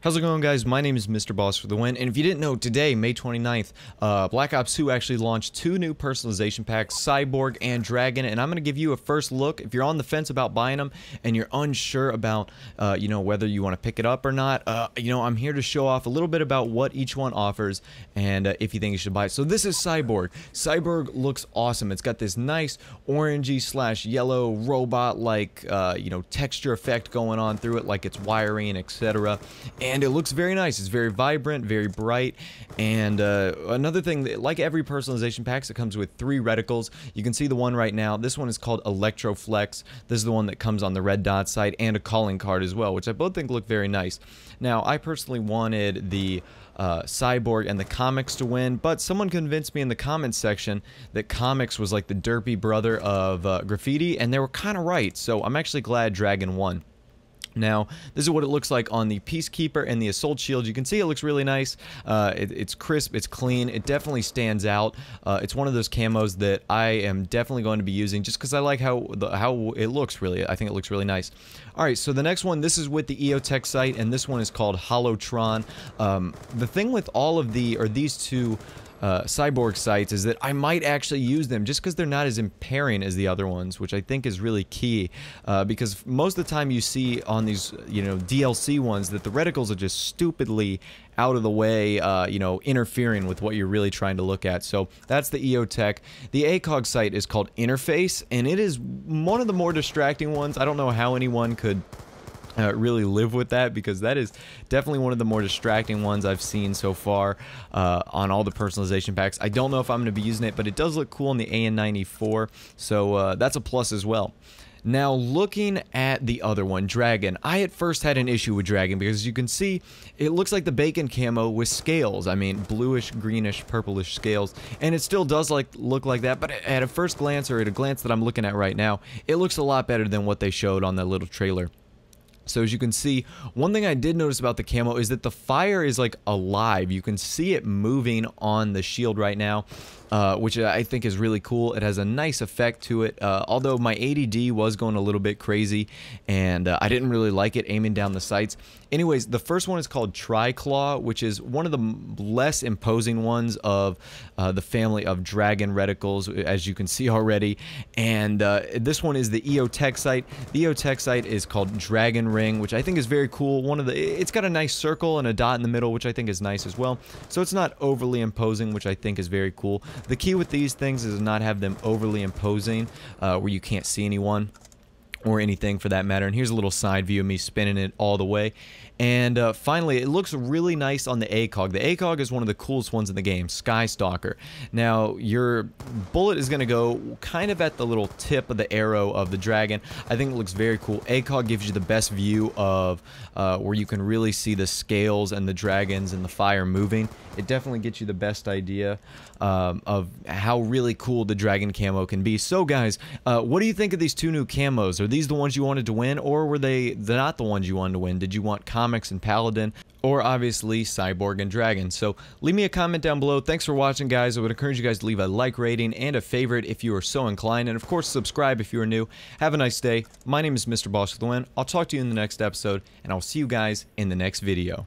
How's it going, guys? My name is Mr. Boss for the win, and if you didn't know, today, May 29th, Black Ops 2 actually launched two new personalization packs, Cyborg and Dragon, and I'm going to give you a first look. If you're on the fence about buying them, and you're unsure about, whether you want to pick it up or not, I'm here to show off a little bit about what each one offers, and if you think you should buy it. So this is Cyborg. Cyborg looks awesome. It's got this nice orangey/yellow robot-like, texture effect going on through it, like it's wiring, etc. And it looks very nice. It's very vibrant, very bright. And another thing, like every personalization packs, it comes with 3 reticles. You can see the one right now. This one is called Electro Flex. This is the one that comes on the red dot side, and a calling card as well, which I both think look very nice. Now, I personally wanted the Cyborg and the Comics to win, but someone convinced me in the comments section that Comics was like the derpy brother of Graffiti, and they were kind of right, so I'm actually glad Dragon won. Now, this is what it looks like on the Peacekeeper and the Assault Shield. You can see it looks really nice. It's crisp, it's clean, it definitely stands out. It's one of those camos that I am definitely going to be using just because I like how it looks, really. I think it looks really nice. Alright, so the next one, this is with the EOTech site, and this one is called Holotronica. The thing with all of these two Cyborg sites is that I might actually use them just because they're not as impairing as the other ones, which I think is really key, because most of the time you see on these DLC ones that the reticles are just stupidly out of the way, interfering with what you're really trying to look at. So that's the EOTech. The Acog site is called Interface, and it is one of the more distracting ones. I don't know how anyone could really live with that, because that is definitely one of the more distracting ones I've seen so far on all the personalization packs. I don't know if I'm going to be using it, but it does look cool on the AN94, so that's a plus as well. Now, looking at the other one, Dragon, I at first had an issue with Dragon because, as you can see, it looks like the bacon camo with scales. I mean, bluish, greenish, purplish scales, and it still does look like that, but at a first glance, or at a glance that I'm looking at right now, it looks a lot better than what they showed on that little trailer. So as you can see, one thing I did notice about the camo is that the fire is like alive. You can see it moving on the shield right now, which I think is really cool. It has a nice effect to it, although my ADD was going a little bit crazy, and I didn't really like it aiming down the sights. Anyways, the first one is called Tri-Claw, which is one of the less imposing ones of the family of Dragon reticles, as you can see already. And this one is the EOTech site. The EOTech site is called Dragon Ring, which I think is very cool. It's got a nice circle and a dot in the middle, which I think is nice as well. So it's not overly imposing, which I think is very cool. The key with these things is to not have them overly imposing, where you can't see anyone or anything for that matter. And here's a little side view of me spinning it all the way. And finally, it looks really nice on the Acog. The Acog is one of the coolest ones in the game, Sky Stalker. Now, your bullet is going to go kind of at the little tip of the arrow of the dragon. I think it looks very cool. Acog gives you the best view of where you can really see the scales and the dragons and the fire moving. It definitely gets you the best idea of how really cool the dragon camo can be. So guys, what do you think of these two new camos? Are these the ones you wanted to win, or were they not the ones you wanted to win? Did you want Comics and Paladin, or obviously Cyborg and Dragon? So leave me a comment down below. Thanks for watching, guys. I would encourage you guys to leave a like rating and a favorite if you are so inclined, and of course subscribe if you are new. Have a nice day. My name is Mr. Boss for the win. I'll talk to you in the next episode, and I'll see you guys in the next video.